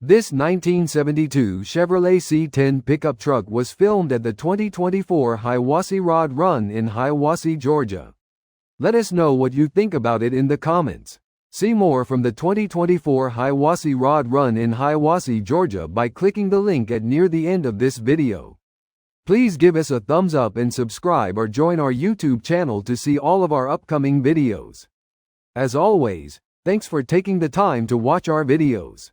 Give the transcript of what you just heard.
This 1972 Chevrolet C10 pickup truck was filmed at the 2024 Hiwassee Rod Run in Hiwassee, Georgia. Let us know what you think about it in the comments. See more from the 2024 Hiwassee Rod Run in Hiwassee, Georgia by clicking the link at near the end of this video. Please give us a thumbs up and subscribe or join our YouTube channel to see all of our upcoming videos. As always, thanks for taking the time to watch our videos.